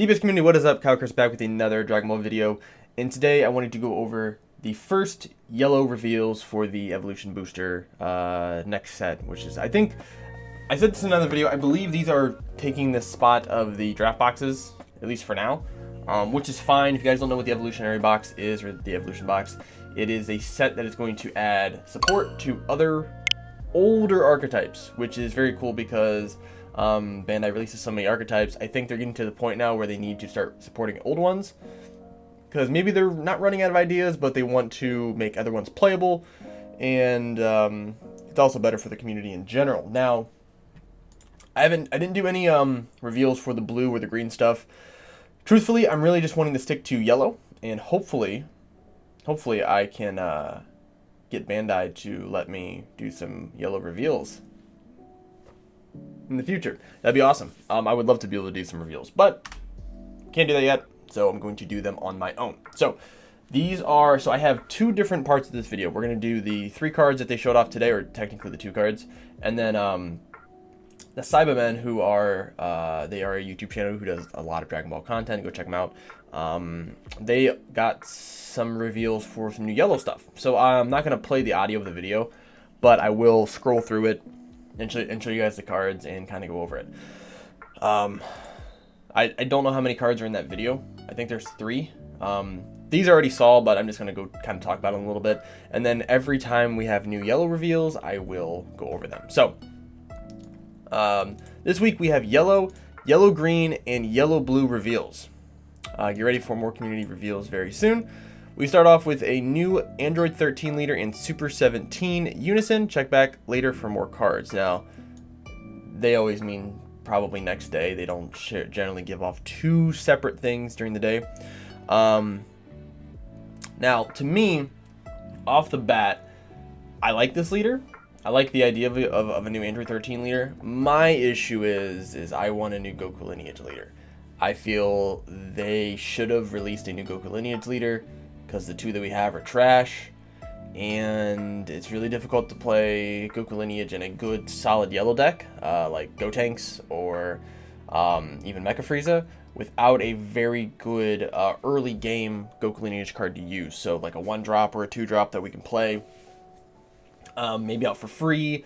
DBS community, what is up? Kyle Chris back with another Dragon Ball video, and today I wanted to go over the first yellow reveals for the Evolution Booster next set, which is, I think, I said this in another video, I believe these are taking the spot of the draft boxes, at least for now, which is fine. If you guys don't know what the Evolutionary box is, or the Evolution box, it is a set that is going to add support to other older archetypes, which is very cool because Bandai releases so many archetypes. I think they're getting to the point now where they need to start supporting old ones, because maybe they're not running out of ideas, but they want to make other ones playable, and it's also better for the community in general. Now, I didn't do any reveals for the blue or the green stuff. Truthfully, I'm really just wanting to stick to yellow, and hopefully I can get Bandai to let me do some yellow reveals in the future. That'd be awesome. I would love to be able to do some reveals, but can't do that yet, so I'm going to do them on my own. So I have two different parts of this video. We're going to do the 3 cards that they showed off today, or technically the 2 cards, and then the Cybermen, who are they are a YouTube channel who does a lot of Dragon Ball content. Go check them out. They got some reveals for some new yellow stuff. So I'm not going to play the audio of the video, but I will scroll through it and show you guys the cards and kind of go over it. I don't know how many cards are in that video. I think there's 3. These I already saw, but I'm just going to go kind of talk about them a little bit. And then every time we have new yellow reveals, I will go over them. So this week we have yellow, yellow-green, and yellow-blue reveals. Get ready for more community reveals very soon. We start off with a new Android 13 leader and Super 17 Unison. Check back later for more cards. Now, they always mean probably next day. They don't generally give off 2 separate things during the day. Now, to me, off the bat, I like this leader. I like the idea of a new Android 13 leader. My issue is I want a new Goku lineage leader. I feel they should have released a new Goku lineage leader, because the 2 that we have are trash, and it's really difficult to play Goku lineage in a good solid yellow deck, like Gotenks or even Mecha Freezer, without a very good early game Goku lineage card to use. So like a 1-drop or a 2-drop that we can play, maybe out for free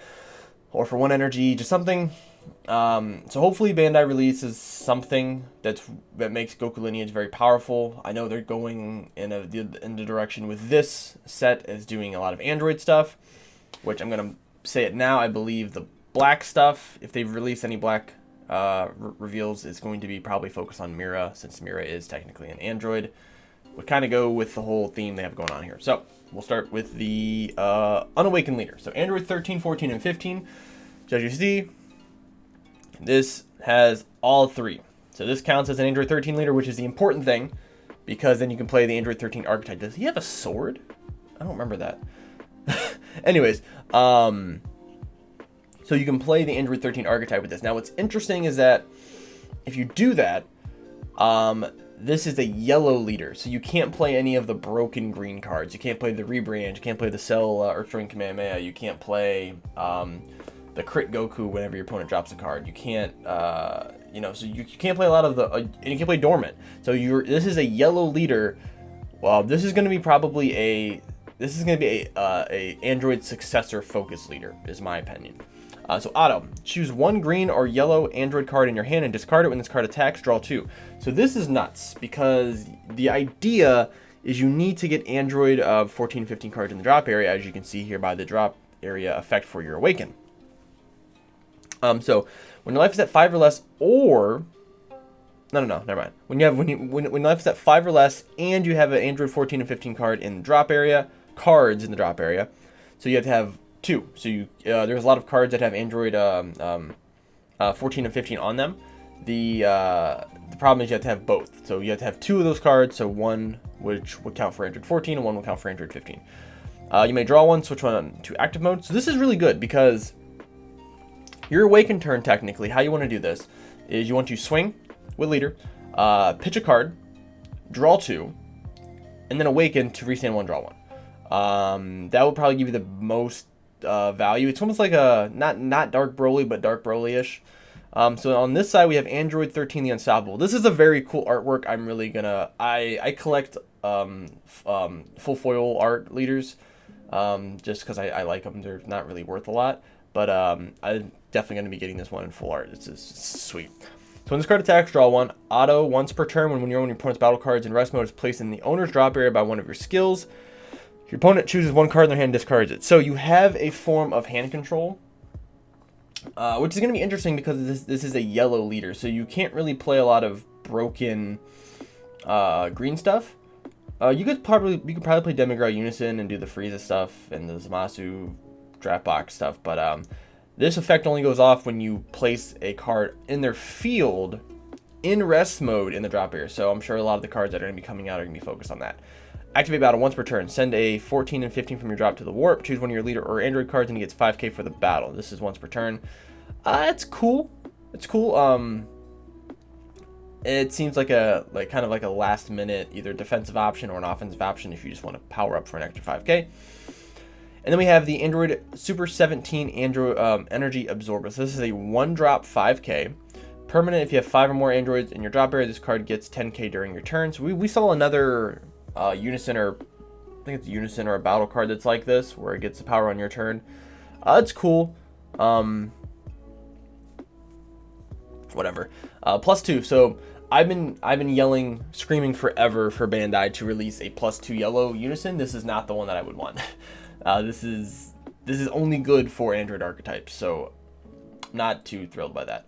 or for 1 energy, just something. So hopefully Bandai releases something that makes Goku lineage very powerful. I know they're going in the direction with this set as doing a lot of Android stuff, which I'm going to say it now. I believe the black stuff, if they release any black reveals, is going to be probably focused on Mira, since Mira is technically an Android. Would kind of go with the whole theme they have going on here. So we'll start with the Unawakened leader. So Android 13, 14, and 15. So as you see, this has all 3. So this counts as an Android 13 leader, which is the important thing, because then you can play the Android 13 archetype. Does he have a sword? I don't remember that. Anyways, so you can play the Android 13 archetype with this. Now what's interesting is that if you do that, this is a yellow leader, so you can't play any of the broken green cards. You can't play the Rebrand, you can't play the Cell Earth-Destroying Kamehameha, you can't play the Crit Goku whenever your opponent drops a card. You can't, so you can't play a lot of the, and you can't play Dormant. So this is a yellow leader. Well, this is going to be probably a Android successor focus leader, is my opinion. So auto, choose 1 green or yellow Android card in your hand and discard it. When this card attacks, draw 2. So this is nuts, because the idea is you need to get Android 14 and 15 cards in the drop area, as you can see here by the drop area effect for your Awaken. So when your life is at 5 or less, or no, never mind. When your life is at 5 or less, and you have an Android 14 and 15 card in the drop area, cards in the drop area, so you have to have 2. So there's a lot of cards that have Android 14 and 15 on them. The problem is you have to have both. So you have to have 2 of those cards. So 1 which would count for Android 14, and 1 will count for Android 15. You may draw 1, switch 1 to active mode. So this is really good, because your Awaken turn, technically, how you want to do this is you want to swing with leader, pitch a card, draw 2, and then Awaken to restand 1, draw 1. That will probably give you the most value. It's almost like a not Dark Broly, but Dark Broly-ish. So on this side we have Android 13 the Unstoppable. This is a very cool artwork. I'm really gonna I collect full foil art leaders just because I like them. They're not really worth a lot, but I'm definitely gonna be getting this one in full art. It's sweet. So when this card attacks, draw one. Auto, once per turn, when your opponent's battle cards in rest mode is placed in the owner's drop area by one of your skills, your opponent chooses one card in their hand and discards it. So you have a form of hand control, which is going to be interesting because this is a yellow leader, so you can't really play a lot of broken green stuff. You could probably play Demigra Unison and do the Frieza stuff and the Zamasu Draftbox stuff, but this effect only goes off when you place a card in their field in rest mode in the drop area. So I'm sure a lot of the cards that are going to be coming out are going to be focused on that. Activate battle once per turn. Send a 14 and 15 from your drop to the warp. Choose one of your leader or android cards and he gets 5k for the battle. This is once per turn. It's cool. It's cool. It seems like kind of like a last minute either defensive option or an offensive option if you just want to power up for an extra 5k. And then we have the Android Super 17 Android Energy Absorber. So this is a 1-drop 5k. Permanent, if you have 5 or more androids in your drop area, this card gets 10k during your turn. So we saw another Unison, or I think it's Unison or a battle card that's like this, where it gets the power on your turn. It's cool. Whatever. +2. So I've been yelling, screaming forever for Bandai to release a +2 yellow Unison. This is not the one that I would want. This is only good for Android archetypes, so not too thrilled by that.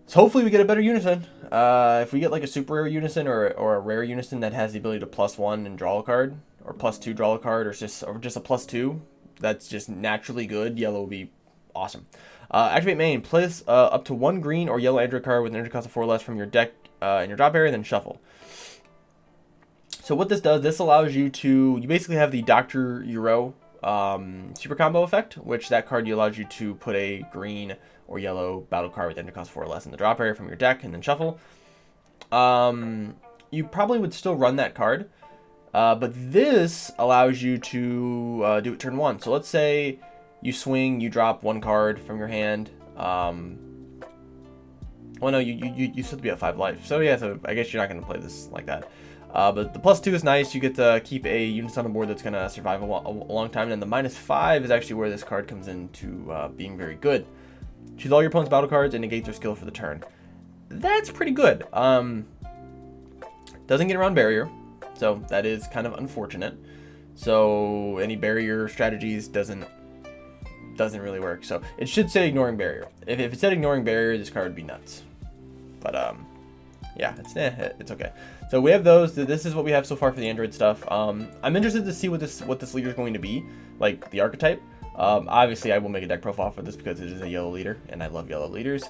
So hopefully we get a better Unison. If we get like a super rare Unison or a rare Unison that has the ability to +1 and draw a card, or +2 draw a card, or just a +2 that's just naturally good, yellow would be awesome. Activate main. Place up to 1 green or yellow Android card with an energy cost of 4 or less from your deck in your drop area, then shuffle. So what this does, this allows you basically have the Dr. Euro super combo effect, which that card allows you to put a green or yellow battle card with energy cost 4 or less in the drop area from your deck and then shuffle. You probably would still run that card, but this allows you to do it turn 1. So let's say you swing, you drop 1 card from your hand. Well, no, you still be at 5 life. So yeah, so I guess you're not going to play this like that. But the +2 is nice. You get to keep a unit on the board that's going to survive a long time. And then the -5 is actually where this card comes into being very good. Choose all your opponent's battle cards and negate their skill for the turn. That's pretty good. Doesn't get around barrier, so that is kind of unfortunate. So any barrier strategies doesn't really work. So it should say ignoring barrier. If it said ignoring barrier, this card would be nuts. But yeah, it's okay. So we have those. This is what we have so far for the Android stuff. I'm interested to see what this leader is going to be, like the archetype. Obviously, I will make a deck profile for this because it is a yellow leader, and I love yellow leaders.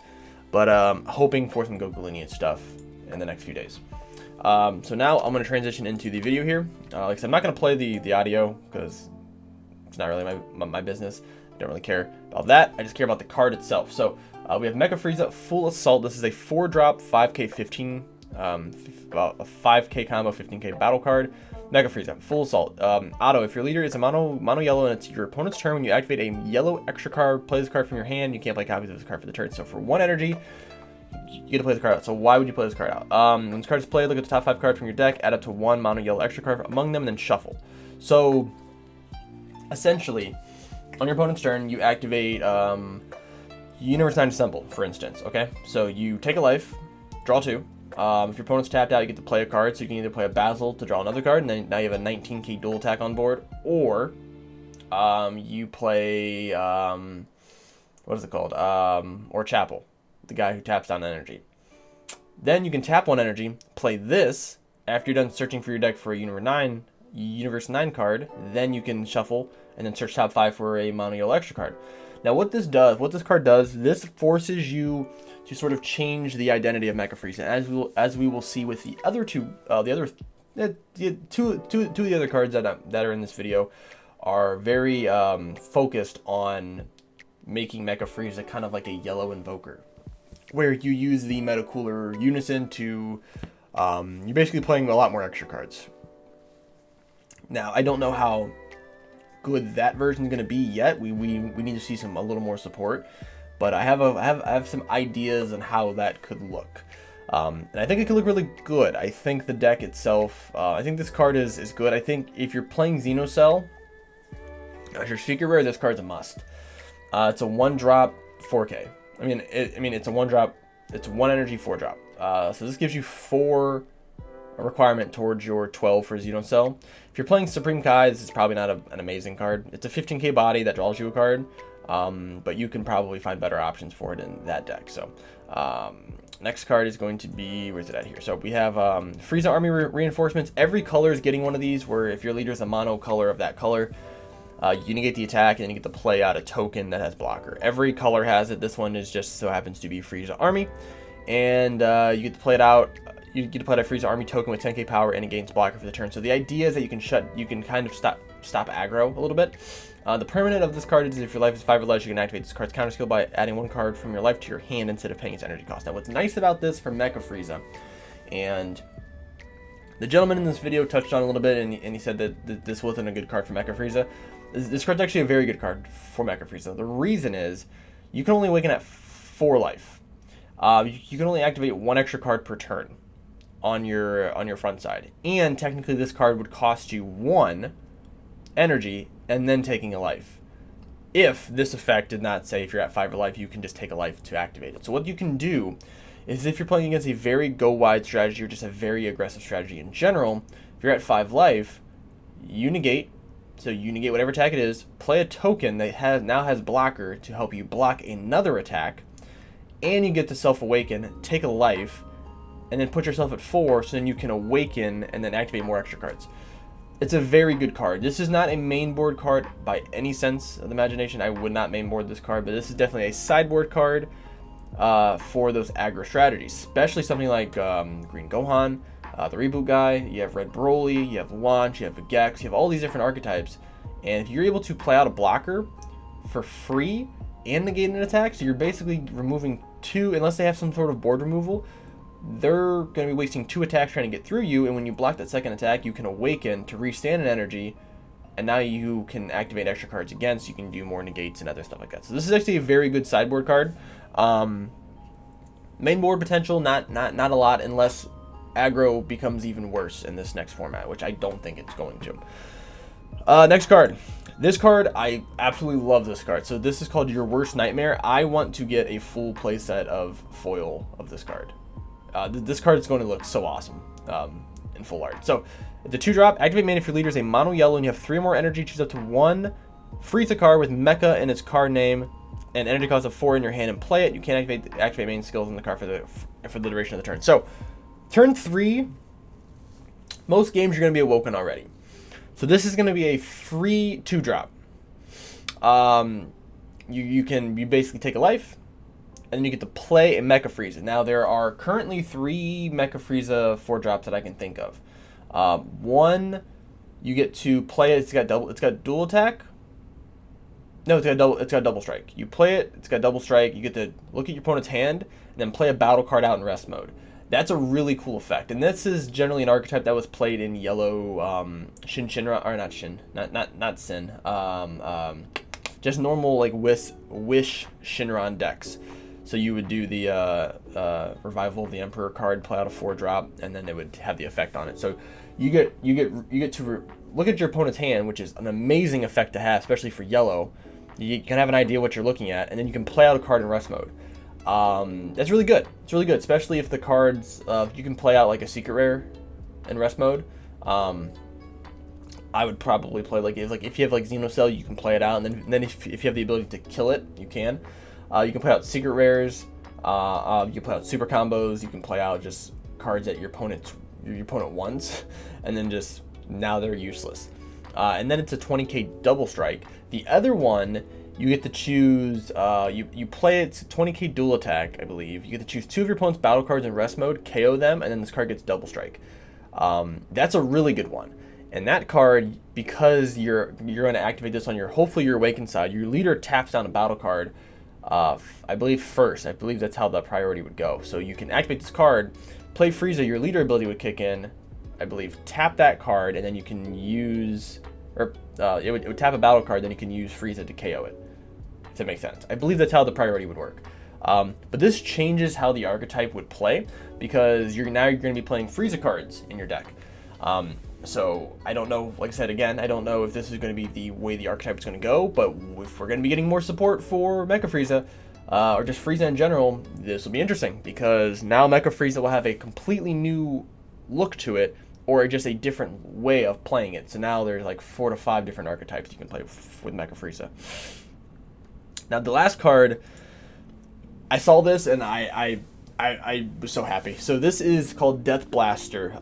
But hoping for some Goku lineage stuff in the next few days. So now I'm going to transition into the video here. Like I said, I'm not going to play the audio because it's not really my business. I don't really care about that. I just care about the card itself. So we have Mecha Freezer Full Assault. This is a 4-drop 5k 15 a 5k combo 15k battle card. Mecha Freezer Full Assault. Auto, if your leader is a mono yellow and it's your opponent's turn, when you activate a yellow extra card, play this card from your hand. You can't play copies of this card for the turn. So for 1 energy, you get to play this card out. So why would you play this card out? When this card is played, look at the top 5 cards from your deck, add up to 1 mono yellow extra card among them, and then shuffle. So essentially, on your opponent's turn, you activate Universe 9 Assemble, for instance. Okay, so you take a life, draw 2. If your opponent's tapped out, you get to play a card. So you can either play a Basil to draw another card, and then now you have a 19k dual attack on board, or you play what is it called? Or Chapel, the guy who taps down energy. Then you can tap 1 energy, play this. After you're done searching for your deck for a Universe 9 card, then you can shuffle and then search top 5 for a mono yellow extra card. Now what this card does, this forces you to sort of change the identity of Mecha Freezer, as we will see with the other two, two of the other cards that are in this video are very focused on making Mecha Freezer kind of like a yellow Invoker, where you use the Meta Cooler Unison to you're basically playing a lot more extra cards. Now I don't know how good that version is going to be yet. We need to see a little more support. but I have some ideas on how that could look. And I think it could look really good. I think the deck itself, I think this card is good. I think if you're playing Xenocell, as your secret rare, this card's a must. It's a 1-drop 4K. I mean, it's a 1-drop. It's 1 energy 4-drop. So this gives you 4 requirement towards your 12 for Xenocell. If you're playing Supreme Kai, this is probably not an amazing card. It's a 15k body that draws you a card, but you can probably find better options for it in that deck. So next card is going to be, where's it at here? So we have Frieza Army reinforcements. Every color is getting one of these, where if your leader is a mono color of that color, you negate the attack and then you get to play out a token that has blocker. Every color has it. This one is just so happens to be Frieza Army, and you get to play it out. You get to play a Frieza Army token with 10k power and it gains blocker for the turn. So the idea is that you can kind of stop aggro a little bit. The permanent of this card is if your life is 5 or less, you can activate this card's counter skill by adding 1 card from your life to your hand instead of paying its energy cost. Now what's nice about this for Mecha Freezer, and the gentleman in this video touched on a little bit, and he said that this wasn't a good card for Mecha Freezer. This card's actually a very good card for Mecha Freezer. The reason is you can only awaken at 4 life. You can only activate 1 extra card per turn on your front side, and technically this card would cost you 1 energy and then taking a life. If this effect did not say if you're at 5 life, you can just take a life to activate it. So what you can do is, if you're playing against a very go wide strategy or just a very aggressive strategy in general, if you're at 5 life, you negate. So you negate whatever attack it is, play a token that now has blocker to help you block another attack, and you get to self-awaken, take a life, and then put yourself at 4, so then you can awaken and then activate more extra cards. It's a very good card. This is not a main board card by any sense of the imagination. I would not main board this card, but this is definitely a sideboard card for those aggro strategies, especially something like Green Gohan, the reboot guy. You have Red Broly, you have Launch, you have Gex, you have all these different archetypes, and if you're able to play out a blocker for free and negate an attack, so you're basically removing 2, unless they have some sort of board removal, they're going to be wasting 2 attacks trying to get through you, and when you block that second attack, you can awaken to restand an energy, and now you can activate extra cards again, so you can do more negates and other stuff like that. So this is actually a very good sideboard card. Main board potential, not a lot, unless aggro becomes even worse in this next format, which I don't think it's going to. Next card. This card, I absolutely love this card. So this is called Your Worst Nightmare. I want to get a full playset of foil of this card. This card is going to look so awesome in full art. So it's a 2-drop. Activate main if your leader is a mono yellow and you have 3 or more energy. Choose up to 1 Frieza card with Mecha in its card name and energy cost of 4 in your hand and play it. You can't activate main skills in the card for the duration of the turn. So turn 3, most games you're going to be awoken already. So this is going to be a free 2-drop. You basically take a life, and then you get to play a Mecha Freezer. Now there are currently 3 Mecha Freezer 4-drops that I can think of. One, you get to play it. It's got dual attack. No, it's got double strike. You play it. It's got double strike. You get to look at your opponent's hand and then play a battle card out in rest mode. That's a really cool effect, and this is generally an archetype that was played in yellow Shinra, or not Shin, not Sin, just normal like Wish Shinron decks. So you would do the Revival of the Emperor card, play out a 4-drop, and then it would have the effect on it. So you get to look at your opponent's hand, which is an amazing effect to have, especially for yellow. You can have an idea what you're looking at, and then you can play out a card in rest mode. That's really good. It's really good, especially if the cards you can play out like a secret rare in rest mode. I would probably play like if you have like Xenocell, you can play it out, and then if you have the ability to kill it, you can. You can play out secret rares. You can play out super combos. You can play out just cards that your opponent wants, and then just now they're useless. And then it's a 20k double strike. The other one, you get to choose, you play its 20k dual attack, I believe. You get to choose 2 of your opponent's battle cards in rest mode, KO them, and then this card gets double strike. That's a really good one. And that card, because you're going to activate this on hopefully your Awakened side, your leader taps down a battle card, I believe first. I believe that's how the priority would go. So you can activate this card, play Frieza, your leader ability would kick in, I believe, tap that card, and then you can use, or it would tap a battle card, then you can use Frieza to KO it. if that makes sense. I believe that's how the priority would work. But this changes how the archetype would play, because now you're going to be playing Frieza cards in your deck. So I don't know, like I said, again, I don't know if this is going to be the way the archetype is going to go, but if we're going to be getting more support for Mecha Freezer, or just Frieza in general, this will be interesting, because now Mecha Freezer will have a completely new look to it, or just a different way of playing it. So now there's like 4 to 5 different archetypes you can play with Mecha Freezer. Now the last card, I saw this and I was so happy. So this is called Death Blaster.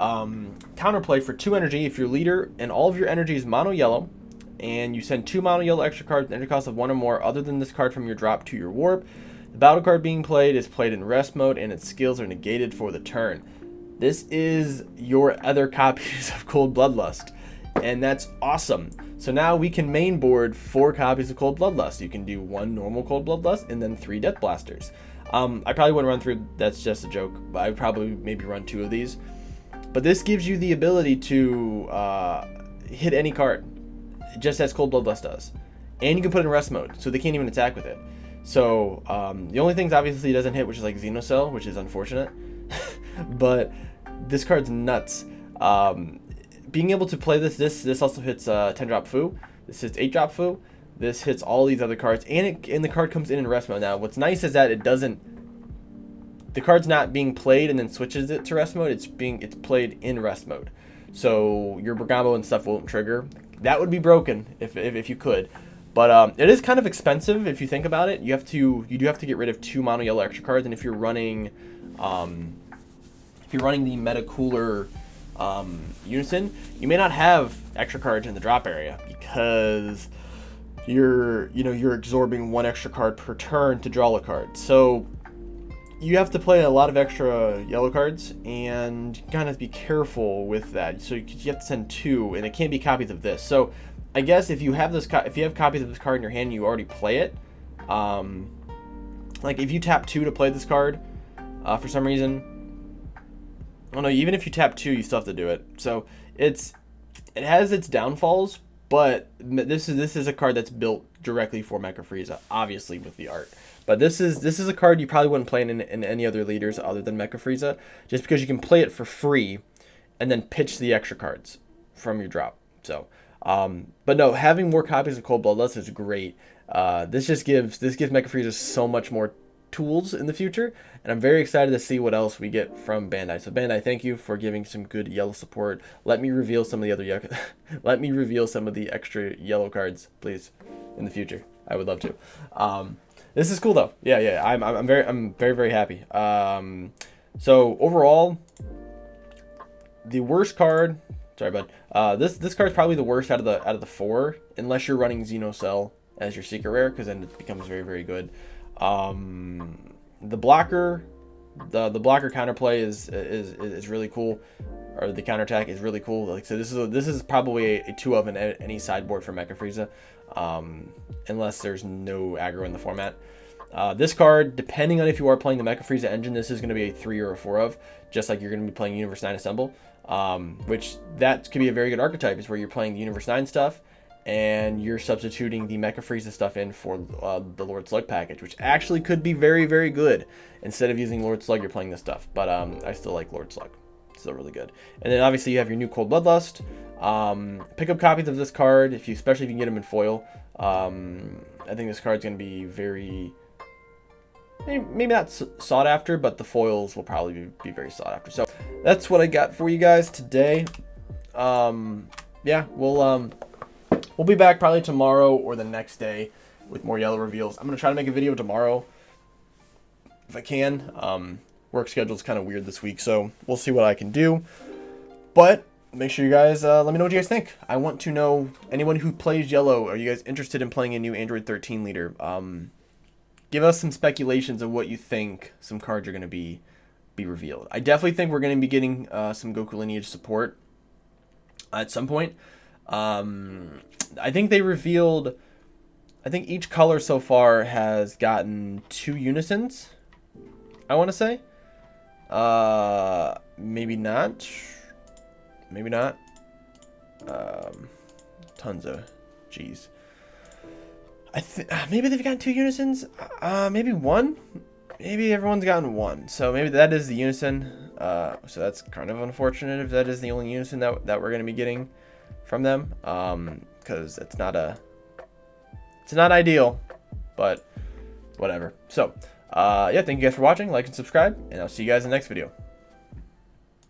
Counterplay for 2 energy. If your leader and all of your energy is mono yellow, and you send 2 mono yellow extra cards with an energy cost of 1 or more other than this card from your drop to your warp, the battle card being played is played in rest mode and its skills are negated for the turn. This is your other copies of ColdBlood Lust, and that's awesome. So now we can main board 4 copies of ColdBlood Lust. You can do 1 normal ColdBlood Lust and then 3 Death Blasters. I probably wouldn't run through, that's just a joke, but I would probably maybe run 2 of these. But this gives you the ability to hit any card, just as ColdBlood Lust does. And you can put it in rest mode, so they can't even attack with it. So the only things obviously it doesn't hit, which is like Xenocell, which is unfortunate. But this card's nuts. Being able to play this also hits 10-drop Fu. This hits 8-drop Fu. This hits all these other cards, and the card comes in rest mode. Now, what's nice is that it doesn't. The card's not being played and then switches it to rest mode. It's played in rest mode, so your Bergamo and stuff won't trigger. That would be broken if you could, but it is kind of expensive if you think about it. You do have to get rid of 2 mono yellow extra cards, and if you're running the Meta Cooler Unison, you may not have extra cards in the drop area because you're absorbing 1 extra card per turn to draw a card. So you have to play a lot of extra yellow cards, and you kind of be careful with that. So you have to send 2, and it can't be copies of this. So I guess if you have copies of this card in your hand and you already play it, like if you tap 2 to play this card, for some reason, oh no, even if you tap 2, you still have to do it. So it has its downfalls, but this is a card that's built directly for Mecha Freezer, obviously with the art. But this is a card you probably wouldn't play in any other leaders other than Mecha Freezer, just because you can play it for free, and then pitch the extra cards from your drop. So, but no, having more copies of ColdBlood Lust is great. This gives Mecha Freezer so much more tools in the future, and I'm very excited to see what else we get from Bandai. So Bandai, thank you for giving some good yellow support. Let me reveal some of the other let me reveal some of the extra yellow cards, please, in the future. I would love to. This is cool though. Yeah. I'm very happy. So overall, the worst card. Sorry, bud. This card's probably the worst out of the 4, unless you're running Xenocell as your secret rare, because then it becomes very good. The blocker counterplay is really cool, or the counterattack is really cool. Like, so this is probably a 2 of in any sideboard for Mecha Freezer, unless there's no aggro in the format. This card, depending on if you are playing the Mecha Freezer engine, this is going to be a 3 or a 4 of, just like you're going to be playing Universe 9 Assemble, which that could be a very good archetype, is where you're playing the Universe 9 stuff, and you're substituting the Mecha Freezer stuff in for the Lord Slug package, which actually could be very good. Instead of using Lord Slug, you're playing this stuff, but I still like Lord Slug. Still really good. And then obviously you have your new ColdBlood Lust. Pick up copies of this card, especially if you can get them in foil. I think this card's going to be maybe not sought after, but the foils will probably be very sought after. So that's what I got for you guys today. Yeah, we'll be back probably tomorrow or the next day with more yellow reveals. I'm going to try to make a video tomorrow if I can. Work schedule's kind of weird this week, so we'll see what I can do. But make sure you guys let me know what you guys think. I want to know, anyone who plays yellow, are you guys interested in playing a new Android 13 leader? Give us some speculations of what you think some cards are going to be revealed. I definitely think we're going to be getting some Goku lineage support at some point. I think they revealed, I think each color so far has gotten 2 unisons, I want to say. Maybe not. Tons of G's. Maybe they've gotten 2 unisons. Maybe 1. Maybe everyone's gotten 1. So maybe that is the unison. So that's kind of unfortunate if that is the only unison that we're going to be getting from them. Because it's not ideal, but whatever. So yeah, thank you guys for watching. Like and subscribe, and I'll see you guys in the next video.